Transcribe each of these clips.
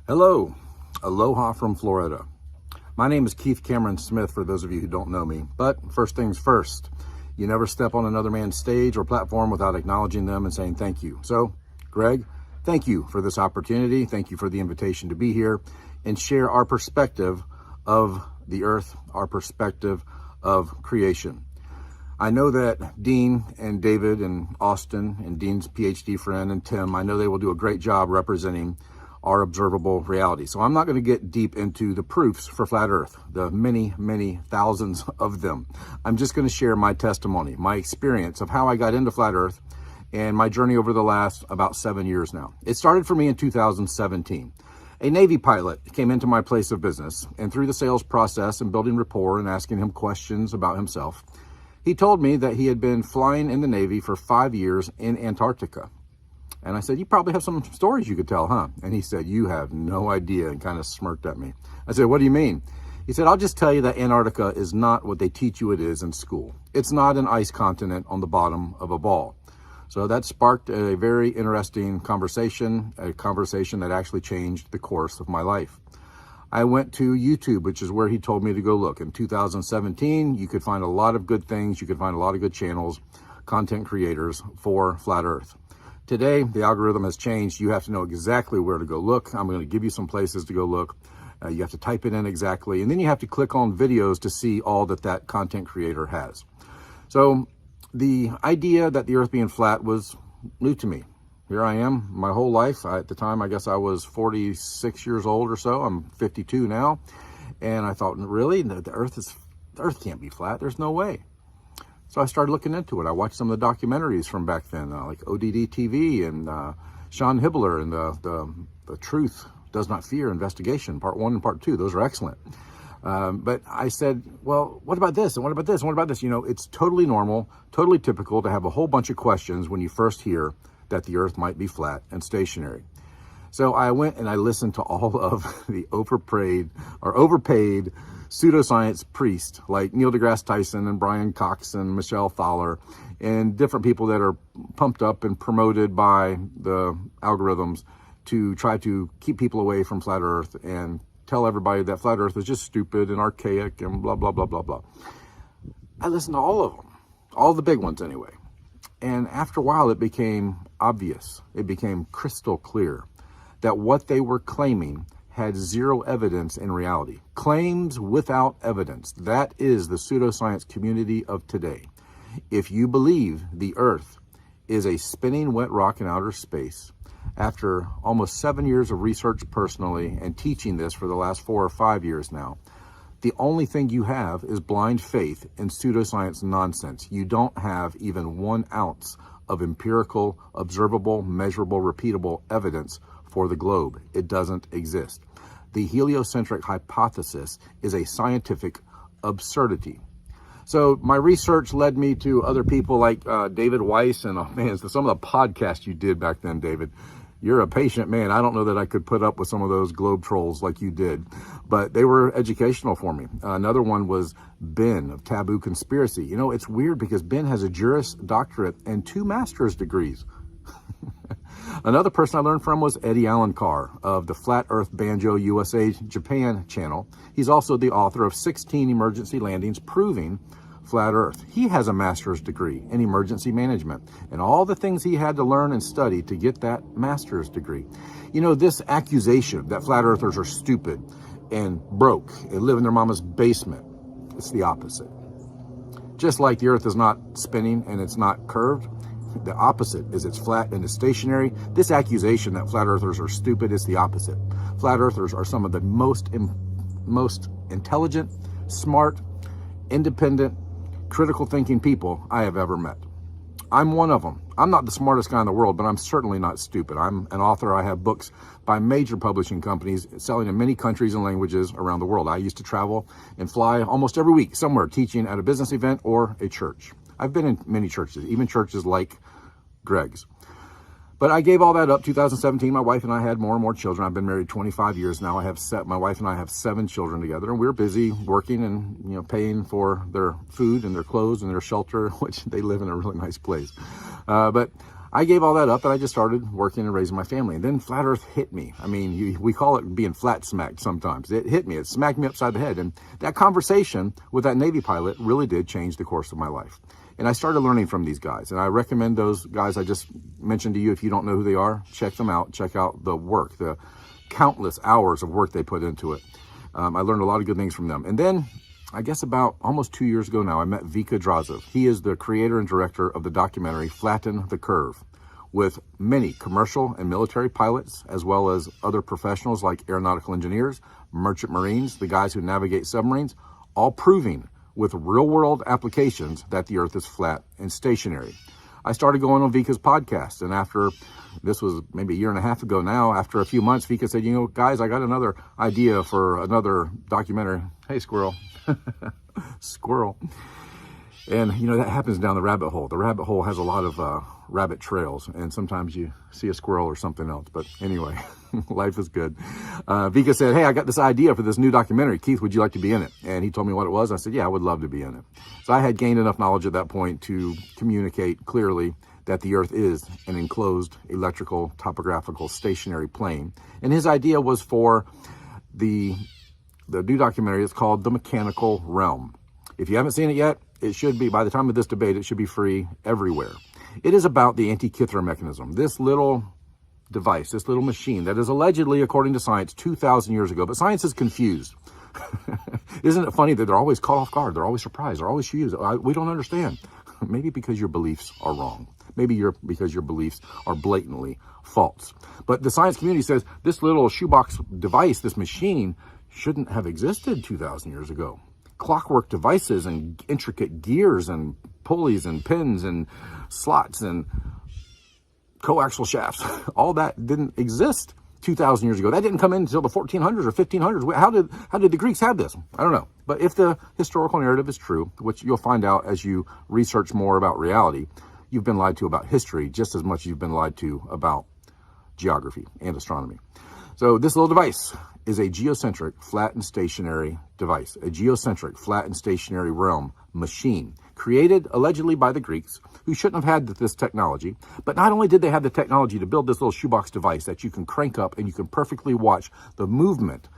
Hello, aloha from Florida. My name is Keith Cameron Smith, for those of you who don't know me. But first things first, you never step on another man's stage or platform without acknowledging them and saying thank you. So, Greg, thank you for this opportunity. Thank you for the invitation to be here and share our perspective of the earth, our perspective of creation. I know that Dean and David and Austin and Dean's PhD friend and Tim, I know they will do a great job representing our observable reality. So I'm not going to get deep into the proofs for flat earth, the many, many thousands of them. I'm just going to share my testimony, my experience of how I got into flat earth and my journey over the last about 7 years now. It started for me in 2017. A Navy pilot came into my place of business, and through the sales process and building rapport and asking him questions about himself, he told me that he had been flying in the Navy for 5 years in Antarctica. And I said, you probably have some stories you could tell, huh? And he said, you have no idea, and kind of smirked at me. I said, what do you mean? He said, I'll just tell you that Antarctica is not what they teach you it is in school. It's not an ice continent on the bottom of a ball. So that sparked a very interesting conversation, a conversation that actually changed the course of my life. I went to YouTube, which is where he told me to go look. In 2017, you could find a lot of good things. You could find a lot of good channels, content creators for Flat Earth. Today, the algorithm has changed. You have to know exactly where to go look. I'm going to give you some places to go look. You have to type it in exactly, and then you have to click on videos to see all that content creator has. So the idea that the earth being flat was new to me. Here I am, my whole life. At the time, I guess I was 46 years old or so. I'm 52 now. And I thought, really? The earth can't be flat. There's no way. So I started looking into it. I watched some of the documentaries from back then, like ODD TV and Sean Hibbler and the Truth Does Not Fear Investigation, Part 1 and Part 2. Those are excellent. But I said, well, what about this? And what about this? And what about this? You know, it's totally normal, totally typical to have a whole bunch of questions when you first hear that the earth might be flat and stationary. So I went and I listened to all of the overpaid pseudoscience priests like Neil deGrasse Tyson and Brian Cox and Michelle Thaler and different people that are pumped up and promoted by the algorithms to try to keep people away from flat earth and tell everybody that flat earth is just stupid and archaic and blah, blah, blah, blah, blah. I listened to all of them, all the big ones anyway. And after a while, it became obvious, it became crystal clear that what they were claiming had zero evidence in reality. Claims without evidence. That is the pseudoscience community of today. If you believe the earth is a spinning wet rock in outer space, after almost 7 years of research personally and teaching this for the last 4 or 5 years now, the only thing you have is blind faith in pseudoscience nonsense. You don't have even 1 ounce of empirical, observable, measurable, repeatable evidence for the globe. It doesn't exist. The heliocentric hypothesis is a scientific absurdity. So my research led me to other people like David Weiss and some of the podcasts you did back then, David. You're a patient man. I don't know that I could put up with some of those globe trolls like you did, but they were educational for me. Another one was Ben of Taboo Conspiracy. You know, it's weird because Ben has a Juris Doctorate and 2 master's degrees. Another person I learned from was Eddie Allen Carr of the Flat Earth Banjo USA Japan channel. He's also the author of 16 emergency landings proving flat earth. He has a master's degree in emergency management and all the things he had to learn and study to get that master's degree. You know, this accusation that flat earthers are stupid and broke and live in their mama's basement, it's the opposite. Just like the earth is not spinning and it's not curved, the opposite is it's flat and it's stationary. This accusation that flat earthers are stupid is the opposite. Flat earthers are some of the most intelligent, smart, independent, critical thinking people I have ever met. I'm one of them. I'm not the smartest guy in the world, but I'm certainly not stupid. I'm an author. I have books by major publishing companies selling in many countries and languages around the world. I used to travel and fly almost every week somewhere teaching at a business event or a church. I've been in many churches, even churches like Greg's. But I gave all that up. 2017, my wife and I had more and more children. I've been married 25 years now. My wife and I have 7 children together, and we're busy working and paying for their food and their clothes and their shelter, which they live in a really nice place. But I gave all that up and I just started working and raising my family. And then flat earth hit me. I mean, we call it being flat smacked sometimes. It hit me. It smacked me upside the head. And that conversation with that Navy pilot really did change the course of my life. And I started learning from these guys. And I recommend those guys I just mentioned to you. If you don't know who they are, check them out. Check out the work, the countless hours of work they put into it. I learned a lot of good things from them. And then I guess about almost 2 years ago now, I met Vika Drazev. He is the creator and director of the documentary Flatten the Curve, with many commercial and military pilots, as well as other professionals like aeronautical engineers, merchant marines, the guys who navigate submarines, all proving with real-world applications that the Earth is flat and stationary. I started going on Vika's podcast, and after, this was maybe a year and a half ago now, after a few months, Vika said, guys, I got another idea for another documentary. Hey, squirrel. Squirrel. And, that happens down the rabbit hole. The rabbit hole has a lot of rabbit trails, and sometimes you see a squirrel or something else. But anyway, life is good. Vika said, hey, I got this idea for this new documentary. Keith, would you like to be in it? And he told me what it was. I said, yeah, I would love to be in it. So I had gained enough knowledge at that point to communicate clearly that the Earth is an enclosed electrical, topographical, stationary plane. And his idea was for the new documentary. It's called The Mechanical Realm. If you haven't seen it yet, it should be, by the time of this debate, it should be free everywhere. It is about the AntiKither Mechanism, this little device, this little machine that is allegedly, according to science, 2,000 years ago. But science is confused. Isn't it funny that they're always caught off guard? They're always surprised. They're always confused. We don't understand. Maybe because your beliefs are wrong. Maybe because your beliefs are blatantly false. But the science community says this little shoebox device, this machine, shouldn't have existed 2,000 years ago. Clockwork devices and intricate gears and pulleys and pins and slots and coaxial shafts, all that didn't exist 2,000 years ago. That didn't come in until the 1400s or 1500s. How did the Greeks have this? I don't know. But if the historical narrative is true, which you'll find out as you research more about reality, you've been lied to about history just as much as you've been lied to about geography and astronomy. So this little device is a geocentric, flat and stationary device, a geocentric, flat and stationary realm machine created allegedly by the Greeks, who shouldn't have had this technology. But not only did they have the technology to build this little shoebox device that you can crank up and you can perfectly watch the movement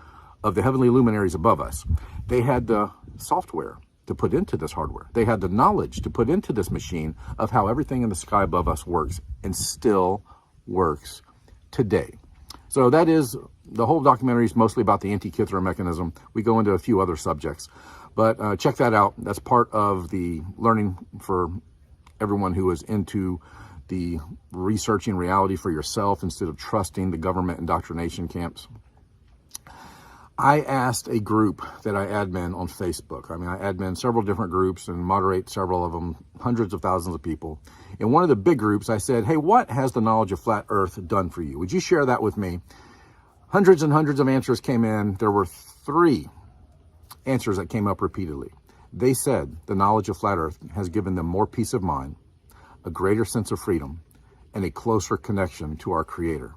of the heavenly luminaries above us, they had the software to put into this hardware. They had the knowledge to put into this machine of how everything in the sky above us works and still works today. So that is, the whole documentary is mostly about the AntiKither Mechanism. We go into a few other subjects, but check that out. That's part of the learning for everyone who is into the researching reality for yourself instead of trusting the government indoctrination camps. I asked a group that I admin on Facebook. I admin several different groups and moderate several of them, hundreds of thousands of people. In one of the big groups, I said, hey, what has the knowledge of flat Earth done for you? Would you share that with me? Hundreds and hundreds of answers came in. There were 3 answers that came up repeatedly. They said the knowledge of flat Earth has given them more peace of mind, a greater sense of freedom, and a closer connection to our Creator.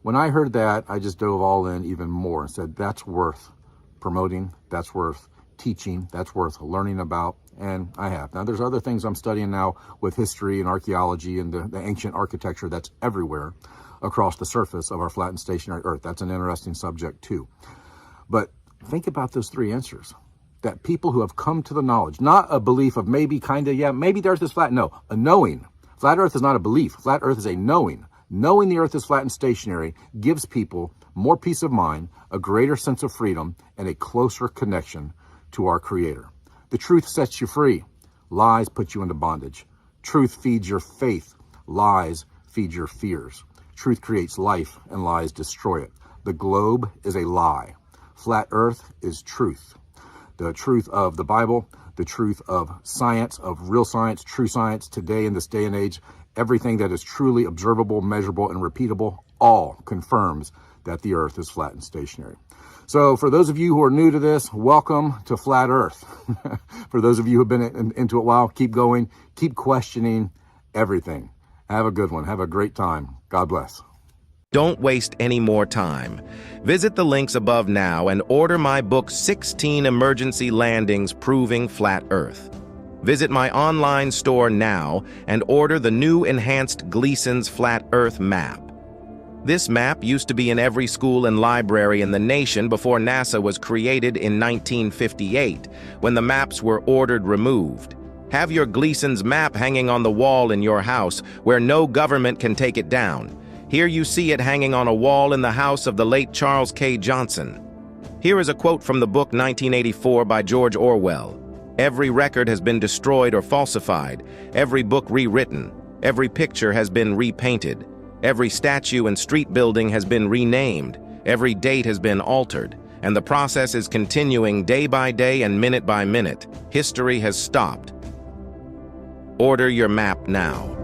When I heard that, I just dove all in even more and said, that's worth promoting, that's worth teaching, that's worth learning about, and I have. Now, there's other things I'm studying now with history and archaeology and the ancient architecture that's everywhere across the surface of our flat and stationary Earth. That's an interesting subject too. But think about those 3 answers. That people who have come to the knowledge, not a belief of maybe, kind of, yeah, maybe the Earth is flat. No, a knowing. Flat Earth is not a belief. Flat Earth is a knowing. Knowing the Earth is flat and stationary gives people more peace of mind, a greater sense of freedom, and a closer connection to our Creator. The truth sets you free. Lies put you into bondage. Truth feeds your faith. Lies feed your fears. Truth creates life, and lies destroy it. The globe is a lie. Flat Earth is truth. The truth of the Bible, the truth of science, of real science, true science, today in this day and age, everything that is truly observable, measurable, and repeatable, all confirms that the Earth is flat and stationary. So for those of you who are new to this, welcome to Flat Earth. For those of you who have been into it a while, keep going, keep questioning everything. Have a good one. Have a great time. God bless. Don't waste any more time. Visit the links above now and order my book, 16 Emergency Landings Proving Flat Earth. Visit my online store now and order the new enhanced Gleason's Flat Earth map. This map used to be in every school and library in the nation before NASA was created in 1958, when the maps were ordered removed. Have your Gleason's map hanging on the wall in your house where no government can take it down. Here you see it hanging on a wall in the house of the late Charles K. Johnson. Here is a quote from the book 1984 by George Orwell. Every record has been destroyed or falsified, every book rewritten, every picture has been repainted, every statue and street building has been renamed, every date has been altered, and the process is continuing day by day and minute by minute. History has stopped. Order your map now.